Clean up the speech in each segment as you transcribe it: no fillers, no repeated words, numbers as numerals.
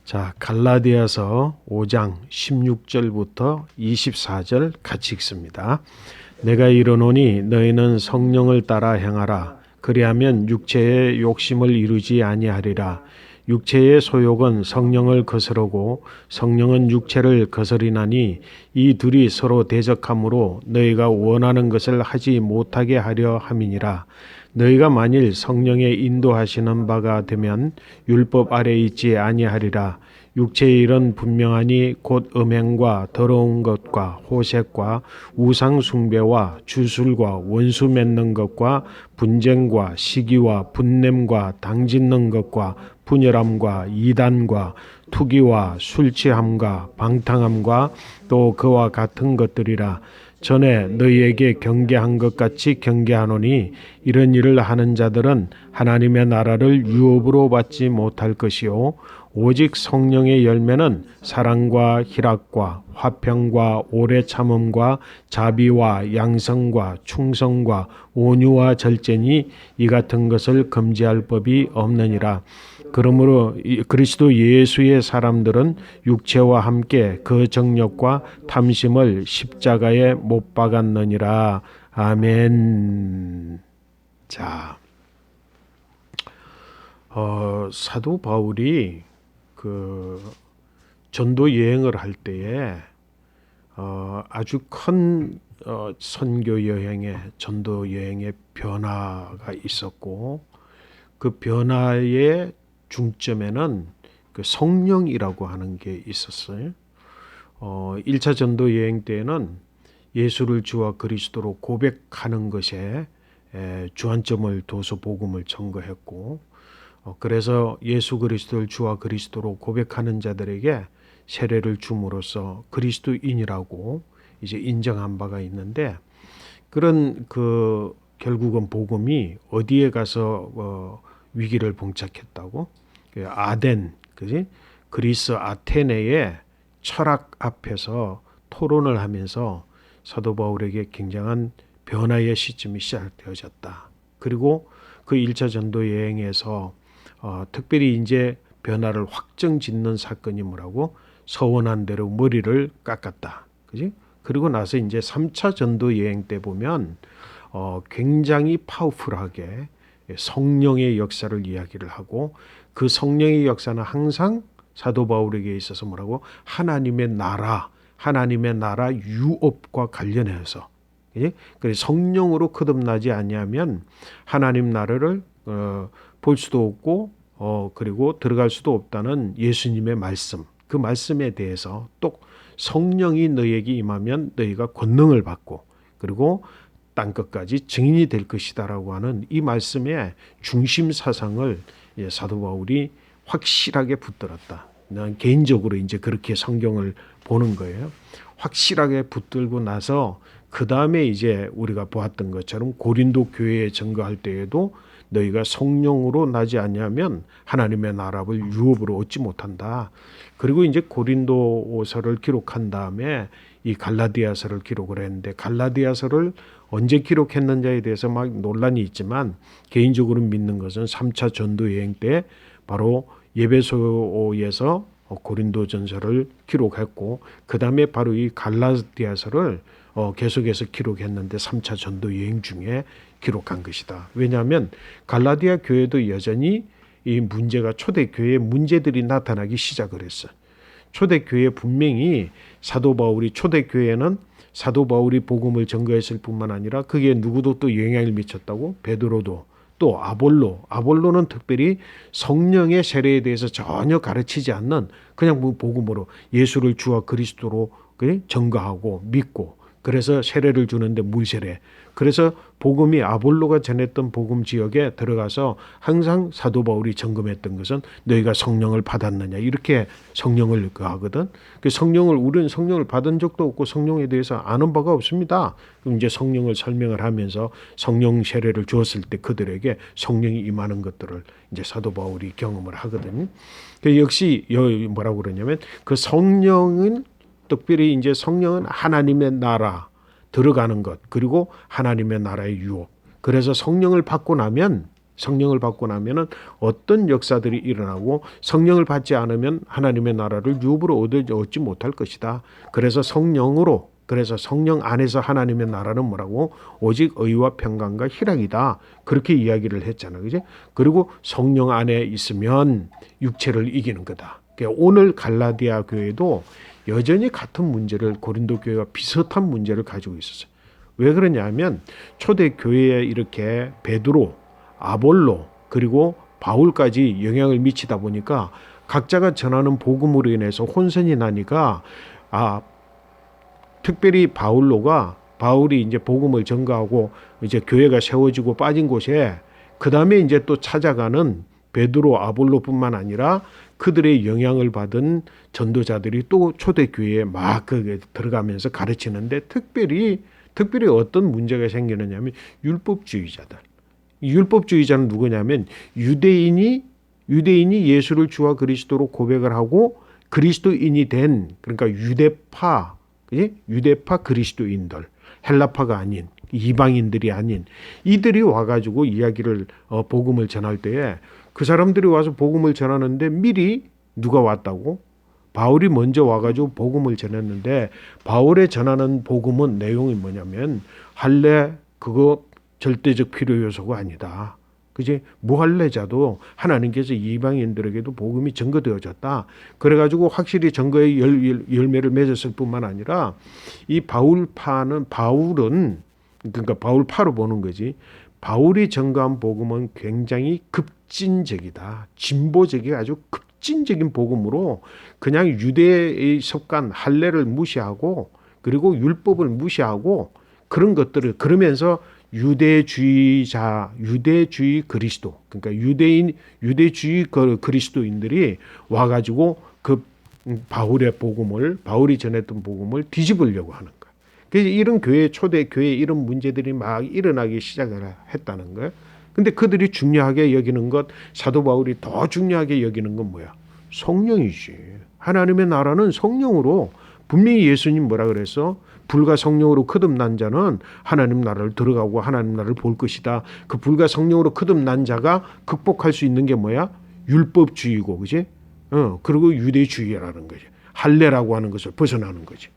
자, 갈라디아서 5장 16절부터 24절 같이 읽습니다. 내가 이르노니 너희는 성령을 따라 행하라. 그리하면 육체의 욕심을 이루지 아니하리라. 육체의 소욕은 성령을 거스르고 성령은 육체를 거스리나니 이 둘이 서로 대적하므로 너희가 원하는 것을 하지 못하게 하려 함이니라. 너희가 만일 성령의 인도하시는 바가 되면 율법 아래 있지 아니하리라. 육체의 일은 분명하니 곧 음행과 더러운 것과 호색과 우상 숭배와 주술과 원수 맺는 것과 분쟁과 시기와 분냄과 당짓는 것과 분열함과 이단과 투기와 술 취함과 방탕함과 또 그와 같은 것들이라. 전에 너희에게 경계한 것 같이 경계하노니 이런 일을 하는 자들은 하나님의 나라를 유업으로 받지 못할 것이요 오직 성령의 열매는 사랑과 희락과 화평과 오래 참음과 자비와 양성과 충성과 온유와 절제니 이 같은 것을 금지할 법이 없느니라. 그러므로 그리스도 예수의 사람들은 육체와 함께 그 정욕과 탐심을 십자가에 못 박았느니라. 아멘. 자, 사도 바울이 그 전도 여행을 할 때에 아주 큰 선교 여행의 전도 여행의 변화가 있었고 그 변화의 중점에는 그 성령이라고 하는 게 있었어요. 1차 전도 여행 때에는 예수를 주와 그리스도로 고백하는 것에 주안점을 둬서 복음을 전거했고 그래서 예수 그리스도를 주와 그리스도로 고백하는 자들에게 세례를 줌으로써 그리스도인이라고 이제 인정한 바가 있는데 그런 그 결국은 복음이 어디에 가서 위기를 봉착했다고? 아덴, 그지? 그리스 아테네의 철학 앞에서 토론을 하면서 사도 바울에게 굉장한 변화의 시점이 시작되어졌다. 그리고 그 1차 전도 여행에서 특별히 이제 변화를 확정짓는 사건이 뭐라고? 서원한 대로 머리를 깎았다. 그지? 그리고 나서 이제 3차 전도 여행 때 보면 굉장히 파워풀하게 성령의 역사를 이야기를 하고 그 성령의 역사는 항상 사도 바울에게 있어서 뭐라고? 하나님의 나라 유업과 관련해서 그래서 성령으로 거듭나지 아니하면 하나님 나라를 볼 수도 없고 그리고 들어갈 수도 없다는 예수님의 말씀 그 말씀에 대해서 또 성령이 너희에게 임하면 너희가 권능을 받고 그리고 땅끝까지 증인이 될 것이다라고 하는 이 말씀의 중심 사상을 사도 바울이 확실하게 붙들었다. 난 개인적으로 이제 그렇게 성경을 보는 거예요. 확실하게 붙들고 나서 그 다음에 이제 우리가 보았던 것처럼 고린도 교회에 증거할 때에도 너희가 성령으로 나지 아니하면 하나님의 나라를 유업으로 얻지 못한다. 그리고 이제 고린도서를 기록한 다음에 이 갈라디아서를 기록을 했는데 갈라디아서를 언제 기록했는지에 대해서 막 논란이 있지만 개인적으로 믿는 것은 3차 전도 여행 때 바로 예배소에서 고린도전서를 기록했고 그 다음에 바로 이 갈라디아서를 계속해서 기록했는데 3차 전도 여행 중에 기록한 것이다. 왜냐하면 갈라디아 교회도 여전히 이 문제가 초대교회의 문제들이 나타나기 시작을 했어요. 초대교회 분명히 사도 바울이 초대교회는 사도 바울이 복음을 전거했을 뿐만 아니라 그게 누구도 또 영향을 미쳤다고 베드로도 또 아볼로는 특별히 성령의 세례에 대해서 전혀 가르치지 않는 그냥 복음으로 예수를 주와 그리스도로 전거하고 믿고 그래서 세례를 주는데 물세례. 그래서 복음이 아볼로가 전했던 복음 지역에 들어가서 항상 사도 바울이 점검했던 것은 너희가 성령을 받았느냐 이렇게 성령을 하거든. 그 성령을 우리는 성령을 받은 적도 없고 성령에 대해서 아는 바가 없습니다. 그럼 이제 성령을 설명을 하면서 성령 세례를 주었을 때 그들에게 성령이 임하는 것들을 이제 사도 바울이 경험을 하거든요. 그 역시 뭐라고 그러냐면 그 성령은 특별히 이제 성령은 하나님의 나라 들어가는 것 그리고 하나님의 나라의 유업. 그래서 성령을 받고 나면 성령을 받고 나면은 어떤 역사들이 일어나고 성령을 받지 않으면 하나님의 나라를 유업으로 얻지 못할 것이다. 그래서 성령 안에서 하나님의 나라는 뭐라고? 오직 의와 평강과 희락이다. 그렇게 이야기를 했잖아. 그지? 그리고 성령 안에 있으면 육체를 이기는 거다. 그러니까 오늘 갈라디아 교회도 여전히 같은 문제를 고린도 교회와 비슷한 문제를 가지고 있었어요. 왜 그러냐면 초대 교회에 이렇게 베드로, 아볼로 그리고 바울까지 영향을 미치다 보니까 각자가 전하는 복음으로 인해서 혼선이 나니까 특별히 바울이 이제 복음을 전가하고 이제 교회가 세워지고 빠진 곳에 그 다음에 이제 또 찾아가는 베드로, 아볼로뿐만 아니라 그들의 영향을 받은 전도자들이 또 초대 교회에 막 들어가면서 가르치는데 특별히 어떤 문제가 생기느냐면 율법주의자들. 이 율법주의자는 누구냐면 유대인이 예수를 주와 그리스도로 고백을 하고 그리스도인이 된 그러니까 유대파 그리스도인들, 헬라파가 아닌 이방인들이 아닌 이들이 와가지고 이야기를 복음을 전할 때에 그 사람들이 와서 복음을 전하는데 미리 누가 왔다고? 바울이 먼저 와가지고 복음을 전했는데 바울의 전하는 복음은 내용이 뭐냐면 할례 그거 절대적 필요 요소가 아니다. 그지? 무할례자도 하나님께서 이방인들에게도 복음이 증거되어졌다. 그래가지고 확실히 증거의 열매를 맺었을 뿐만 아니라 이 바울은 그러니까 바울파로 보는 거지. 바울이 전가한 복음은 굉장히 급진적이다. 진보적이 아주 급진적인 복음으로 그냥 유대의 습관 할례를 무시하고 그리고 율법을 무시하고 그런 것들을 그러면서 유대주의 그리스도 그러니까 유대주의 그리스도인들이 와가지고 그 바울이 전했던 복음을 뒤집으려고 하는 거예요. 그래서 이런 초대 교회 이런 문제들이 막 일어나기 시작을 했다는 거예요. 근데 그들이 중요하게 여기는 것, 사도 바울이 더 중요하게 여기는 건 뭐야? 성령이지. 하나님의 나라는 성령으로 분명히 예수님 뭐라 그랬어? 불과 성령으로 거듭난 자는 하나님 나라를 들어가고 하나님 나라를 볼 것이다. 그 불과 성령으로 거듭난 자가 극복할 수 있는 게 뭐야? 율법주의고, 그지? 그리고 유대주의라는 거지. 할례라고 하는 것을 벗어나는 거지.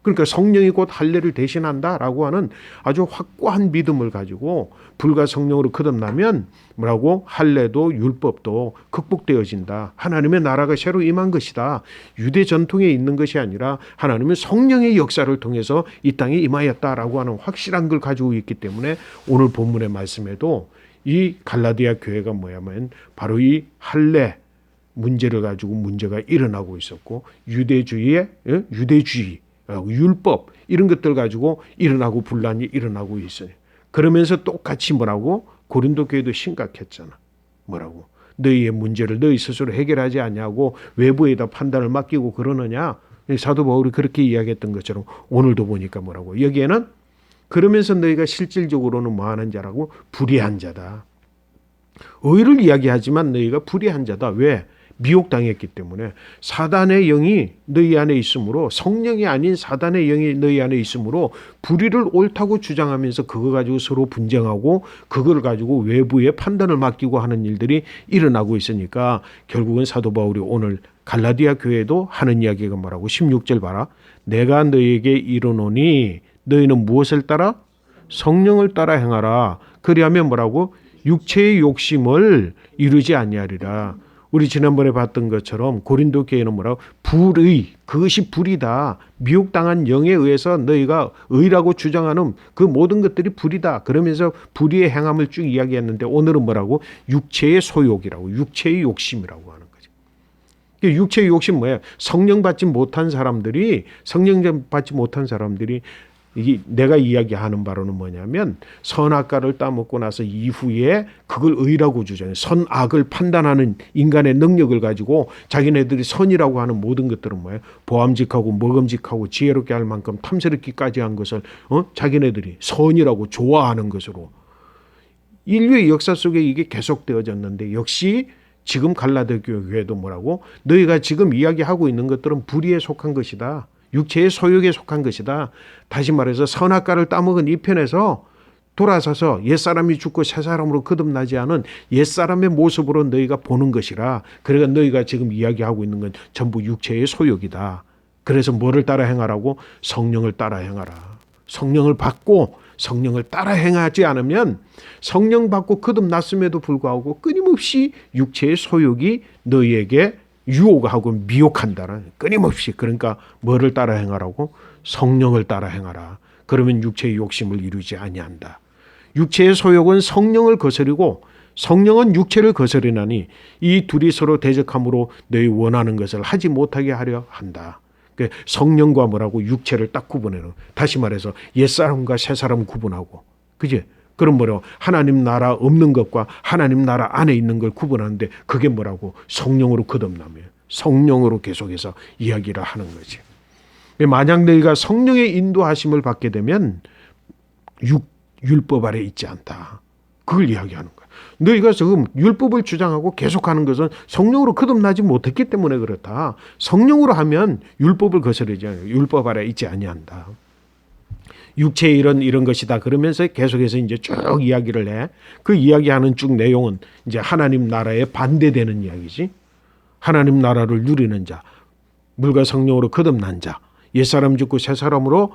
그러니까 성령이 곧 할례를 대신한다라고 하는 아주 확고한 믿음을 가지고 불과 성령으로 거듭나면 뭐라고? 할례도 율법도 극복되어진다. 하나님의 나라가 새로 임한 것이다. 유대 전통에 있는 것이 아니라 하나님은 성령의 역사를 통해서 이 땅에 임하였다라고 하는 확실한 걸 가지고 있기 때문에 오늘 본문의 말씀에도 이 갈라디아 교회가 뭐냐면 바로 이 할례 문제를 가지고 문제가 일어나고 있었고 유대주의 율법 이런 것들 가지고 일어나고 분란이 일어나고 있어요. 그러면서 똑같이 뭐라고? 고린도 교회도 심각했잖아. 뭐라고? 너희의 문제를 너희 스스로 해결하지 않냐고 외부에다 판단을 맡기고 그러느냐? 사도 바울이 그렇게 이야기했던 것처럼 오늘도 보니까 뭐라고? 여기에는 그러면서 너희가 실질적으로는 뭐 하는 자라고? 불의한 자다. 의를 이야기하지만 너희가 불의한 자다. 왜? 미혹당했기 때문에 사단의 영이 너희 안에 있으므로 성령이 아닌 사단의 영이 너희 안에 있으므로 불의를 옳다고 주장하면서 그거 가지고 서로 분쟁하고 그걸 가지고 외부에 판단을 맡기고 하는 일들이 일어나고 있으니까 결국은 사도 바울이 오늘 갈라디아 교회도 하는 이야기가 뭐라고 16절 봐라. 내가 너희에게 이르노니 너희는 무엇을 따라? 성령을 따라 행하라. 그리하면 뭐라고? 육체의 욕심을 이루지 아니하리라. 우리 지난번에 봤던 것처럼 고린도 교회는 뭐라고? 불의, 그것이 불이다. 미혹당한 영에 의해서 너희가 의라고 주장하는 그 모든 것들이 불이다. 그러면서 불의의 행함을 쭉 이야기했는데 오늘은 뭐라고? 육체의 소욕이라고, 육체의 욕심이라고 하는 거죠. 육체의 욕심 뭐예요? 성령 받지 못한 사람들이 이게 내가 이야기하는 바로는 뭐냐면 선악과를 따먹고 나서 이후에 그걸 의라고 주장해. 선악을 판단하는 인간의 능력을 가지고 자기네들이 선이라고 하는 모든 것들은 뭐예요? 보암직하고 먹음직하고 지혜롭게 할 만큼 탐스럽기까지 한 것을 자기네들이 선이라고 좋아하는 것으로 인류의 역사 속에 이게 계속되어졌는데 역시 지금 갈라디아 교회도 뭐라고? 너희가 지금 이야기하고 있는 것들은 불의에 속한 것이다. 육체의 소욕에 속한 것이다. 다시 말해서 선악과를 따먹은 이 편에서 돌아서서 옛사람이 죽고 새사람으로 거듭나지 않은 옛사람의 모습으로 너희가 보는 것이라. 그러니까 너희가 지금 이야기하고 있는 건 전부 육체의 소욕이다. 그래서 뭐를 따라 행하라고? 성령을 따라 행하라. 성령을 받고 성령을 따라 행하지 않으면 성령 받고 거듭났음에도 불구하고 끊임없이 육체의 소욕이 너희에게 유혹하고 미혹한다는, 끊임없이. 그러니까 뭐를 따라 행하라고? 성령을 따라 행하라. 그러면 육체의 욕심을 이루지 아니한다. 육체의 소욕은 성령을 거스리고 성령은 육체를 거스리나니 이 둘이 서로 대적함으로 너희 원하는 것을 하지 못하게 하려 한다. 성령과 뭐라고? 육체를 딱 구분해놓은. 다시 말해서 옛사람과 새사람 구분하고, 그지? 그럼 뭐라고? 하나님 나라 없는 것과 하나님 나라 안에 있는 걸 구분하는데 그게 뭐라고? 성령으로 거듭나며 성령으로 계속해서 이야기를 하는 거지. 만약 너희가 성령의 인도하심을 받게 되면 율법 아래 있지 않다. 그걸 이야기하는 거야. 너희가 지금 율법을 주장하고 계속하는 것은 성령으로 거듭나지 못했기 때문에 그렇다. 성령으로 하면 율법을 거스르지 않아요. 율법 아래 있지 아니한다. 육체의 이런 것이다. 그러면서 계속해서 이제 쭉 이야기를 해. 그 이야기하는 쭉 내용은 이제 하나님 나라에 반대되는 이야기지. 하나님 나라를 누리는 자, 물과 성령으로 거듭난 자, 옛사람 죽고 새사람으로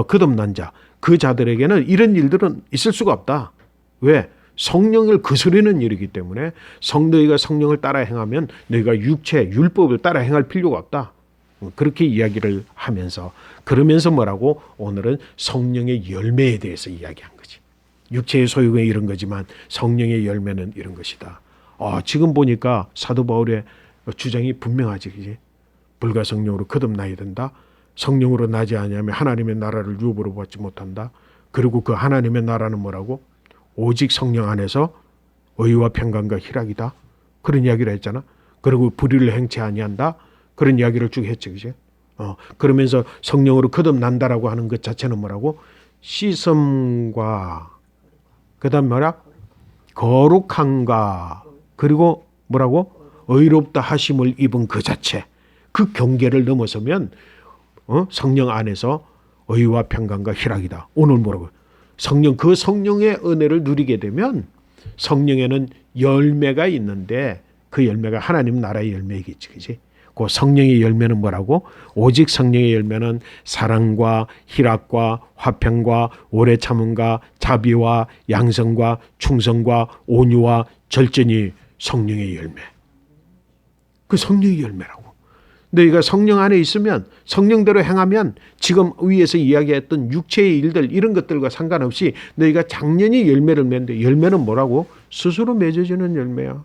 거듭난 자, 그 자들에게는 이런 일들은 있을 수가 없다. 왜? 성령을 거스르는 일이기 때문에 너희가 성령을 따라 행하면 너희가 육체, 율법을 따라 행할 필요가 없다. 그렇게 이야기를 하면서, 그러면서 뭐라고? 오늘은 성령의 열매에 대해서 이야기한 거지. 육체의 소유가 이런 거지만 성령의 열매는 이런 것이다. 지금 보니까 사도 바울의 주장이 분명하지. 그지? 불과 성령으로 거듭나야 된다. 성령으로 나지 아니하면 하나님의 나라를 유업으로 받지 못한다. 그리고 그 하나님의 나라는 뭐라고? 오직 성령 안에서 의와 평강과 희락이다. 그런 이야기를 했잖아. 그리고 불의를 행치 아니한다. 그런 이야기를 쭉 했지. 그지? 그러면서 성령으로 거듭난다라고 하는 것 자체는 뭐라고? 씻음과 그다음 뭐라? 거룩함과 그리고 뭐라고? 의롭다 하심을 입은 그 자체. 그 경계를 넘어서면 성령 안에서 의와 평강과 희락이다. 오늘 뭐라고? 그 성령의 은혜를 누리게 되면 성령에는 열매가 있는데 그 열매가 하나님 나라의 열매이겠지. 그지? 그 성령의 열매는 뭐라고? 오직 성령의 열매는 사랑과 희락과 화평과 오래 참음과 자비와 양성과 충성과 온유와 절제니 성령의 열매. 그 성령의 열매라고. 너희가 성령 안에 있으면, 성령대로 행하면 지금 위에서 이야기했던 육체의 일들 이런 것들과 상관없이 너희가 장년히 열매를 맺는데, 열매는 뭐라고? 스스로 맺어지는 열매야.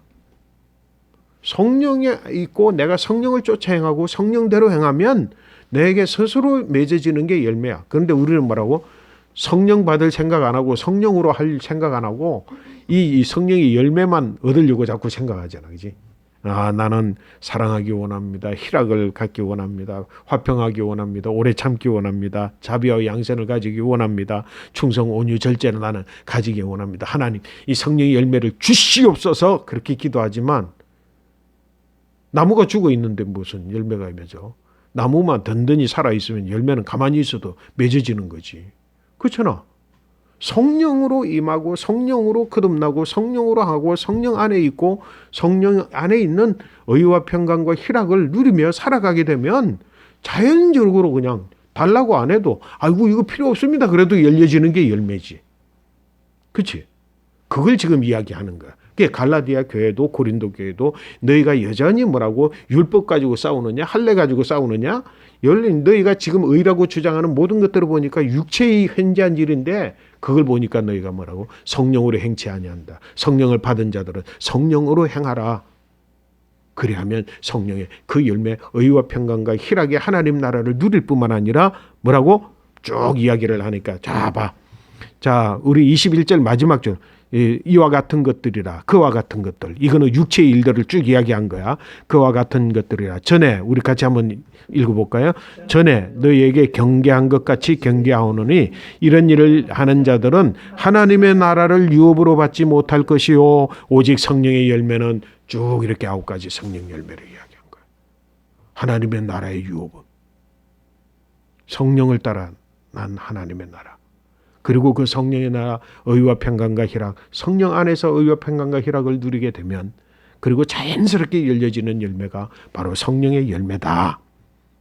성령에 있고 내가 성령을 쫓아 행하고 성령대로 행하면 내게 스스로 맺어지는 게 열매야. 그런데 우리는 뭐라고? 성령 받을 생각 안 하고 성령으로 할 생각 안 하고 이 성령의 열매만 얻으려고 자꾸 생각하잖아. 그지? 나는 사랑하기 원합니다. 희락을 갖기 원합니다. 화평하기 원합니다. 오래 참기 원합니다. 자비와 양선을 가지기 원합니다. 충성, 온유, 절제를 나는 가지기 원합니다. 하나님, 이 성령의 열매를 주시옵소서. 그렇게 기도하지만 나무가 죽어 있는데 무슨 열매가 맺어? 나무만 든든히 살아있으면 열매는 가만히 있어도 맺어지는 거지. 그렇잖아. 성령으로 임하고 성령으로 거듭나고 성령으로 하고 성령 안에 있고 성령 안에 있는 의와 평강과 희락을 누리며 살아가게 되면 자연적으로 그냥 달라고 안 해도 아이고 이거 필요 없습니다. 그래도 열려지는 게 열매지. 그렇지? 그걸 지금 이야기하는 거야. 그게 갈라디아 교회도 고린도 교회도 너희가 여전히 뭐라고? 율법 가지고 싸우느냐? 할례 가지고 싸우느냐? 너희가 지금 의라고 주장하는 모든 것들을 보니까 육체의 현재한 일인데 그걸 보니까 너희가 뭐라고? 성령으로 행치 아니한다. 성령을 받은 자들은 성령으로 행하라. 그리하면 성령의 그 열매 의와 평강과 희락의 하나님 나라를 누릴 뿐만 아니라 뭐라고? 쭉 이야기를 하니까 자, 우리 21절 마지막 줄. 이와 같은 것들이라. 그와 같은 것들. 이거는 육체의 일들을 쭉 이야기한 거야. 그와 같은 것들이라. 전에 우리 같이 한번 읽어볼까요? 전에 너희에게 경계한 것 같이 경계하오노니 이런 일을 하는 자들은 하나님의 나라를 유업으로 받지 못할 것이요 오직 성령의 열매는 쭉 이렇게 9가지 성령 열매를 이야기한 거야. 하나님의 나라의 유업은 성령을 따라 난 하나님의 나라. 그리고 그 성령의 나라 의와 평강과 희락, 성령 안에서 의와 평강과 희락을 누리게 되면 그리고 자연스럽게 열려지는 열매가 바로 성령의 열매다.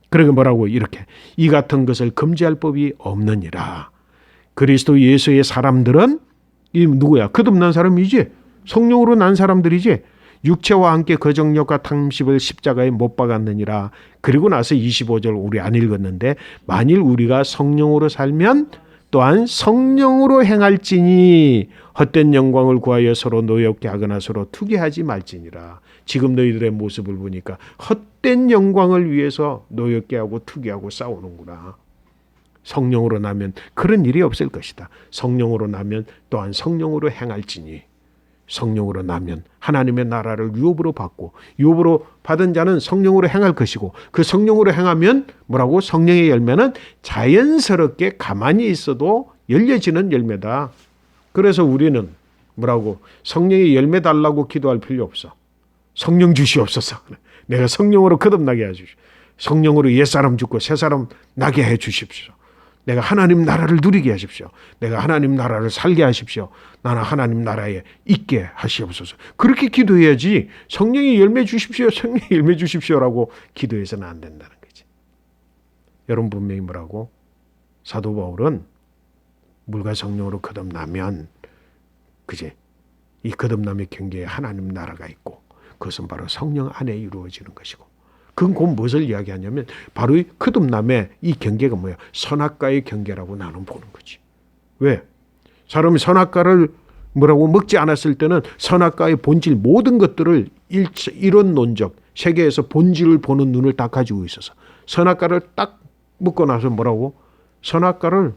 그러게 뭐라고 이렇게 이 같은 것을 금지할 법이 없느니라. 그리스도 예수의 사람들은 이 누구야? 거듭난 사람이지. 성령으로 난 사람들이지. 육체와 함께 그 정욕과 탐심을 십자가에 못 박았느니라. 그리고 나서 25절 우리 안 읽었는데 만일 우리가 성령으로 살면 또한 성령으로 행할지니 헛된 영광을 구하여 서로 노엽게 하거나 서로 투기하지 말지니라. 지금 너희들의 모습을 보니까 헛된 영광을 위해서 노엽게 하고 투기하고 싸우는구나. 성령으로 나면 그런 일이 없을 것이다. 성령으로 나면 또한 성령으로 행할지니 성령으로 나면 하나님의 나라를 유업으로 받고 유업으로 받은 자는 성령으로 행할 것이고 그 성령으로 행하면 뭐라고? 성령의 열매는 자연스럽게 가만히 있어도 열려지는 열매다. 그래서 우리는 뭐라고? 성령의 열매 달라고 기도할 필요 없어. 성령 주시옵소서. 내가 성령으로 거듭나게 해주십시오. 성령으로 옛사람 죽고 새사람 나게 해주십시오. 내가 하나님 나라를 누리게 하십시오. 내가 하나님 나라를 살게 하십시오. 나는 하나님 나라에 있게 하시옵소서. 그렇게 기도해야지 성령의 열매 주십시오. 성령의 열매 주십시오라고 기도해서는 안 된다는 거지. 여러분 분명히 뭐라고? 사도 바울은 물과 성령으로 거듭나면 그제 이 거듭남의 경계에 하나님 나라가 있고 그것은 바로 성령 안에 이루어지는 것이고 그건 곧 무엇을 이야기하냐면 바로 이 거듭남의 이 경계가 뭐야? 선악과의 경계라고 나는 보는 거지. 왜? 사람이 선악과를 뭐라고 먹지 않았을 때는 선악과의 본질 모든 것들을 이론론적 세계에서 본질을 보는 눈을 딱 가지고 있어서 선악과를 딱 먹고 나서 뭐라고? 선악과를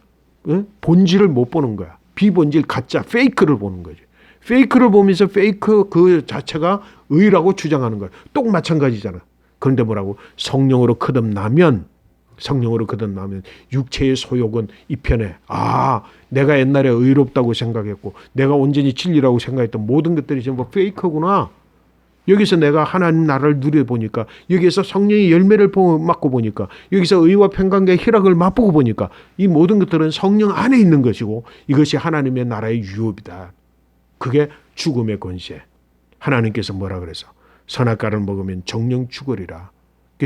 본질을 못 보는 거야. 비본질, 가짜, 페이크를 보는 거지. 페이크를 보면서 페이크 그 자체가 의라고 주장하는 거야. 똑 마찬가지잖아. 그런데 뭐라고? 성령으로 거듭나면 육체의 소욕은 이편에 내가 옛날에 의롭다고 생각했고 내가 온전히 진리라고 생각했던 모든 것들이 전부 페이크구나. 여기서 내가 하나님 나라를 누려보니까 여기서 성령의 열매를 맛고 보니까 여기서 의와 평강과 희락을 맛보고 보니까 이 모든 것들은 성령 안에 있는 것이고 이것이 하나님의 나라의 유업이다. 그게 죽음의 권세. 하나님께서 뭐라 그래서 선악과를 먹으면 정령 죽으리라.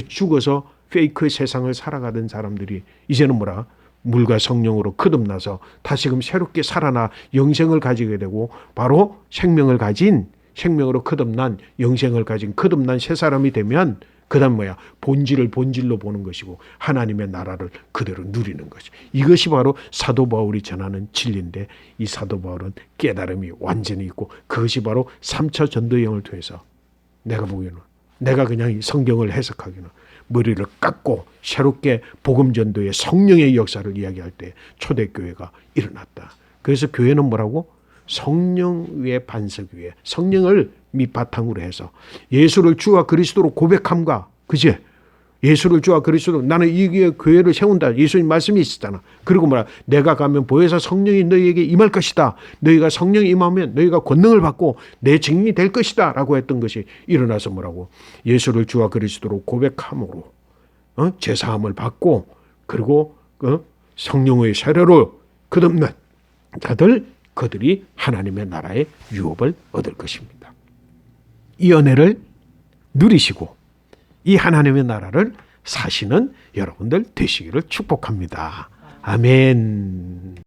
죽어서 페이크 세상을 살아가던 사람들이 이제는 뭐라? 물과 성령으로 거듭나서 다시금 새롭게 살아나 영생을 가지게 되고 바로 생명으로 거듭난 영생을 가진 거듭난 새 사람이 되면 그다음 뭐야? 본질을 본질로 보는 것이고 하나님의 나라를 그대로 누리는 것이. 이것이 바로 사도 바울이 전하는 진리인데 이 사도 바울은 깨달음이 완전히 있고 그것이 바로 3차 전도여행을 통해서 내가 보기에는 내가 그냥 성경을 해석하기는 머리를 깎고 새롭게 복음전도의 성령의 역사를 이야기할 때 초대교회가 일어났다. 그래서 교회는 뭐라고? 성령 위에 반석 위에 성령을 밑바탕으로 해서 예수를 주와 그리스도로 고백함과 그지? 예수를 주와 그리스도로 나는 이 교회를 세운다. 예수님 말씀이 있었잖아. 그리고 뭐라? 내가 가면 보혜사 성령이 너희에게 임할 것이다. 너희가 성령이 임하면 너희가 권능을 받고 내 증인이 될 것이다. 라고 했던 것이 일어나서 뭐라고? 예수를 주와 그리스도로 고백함으로 제사함을 받고 그리고 성령의 세례로 거듭난 자들 그들이 하나님의 나라의 유업을 얻을 것입니다. 이 은혜를 누리시고 이 하나님의 나라를 사시는 여러분들 되시기를 축복합니다. 아멘.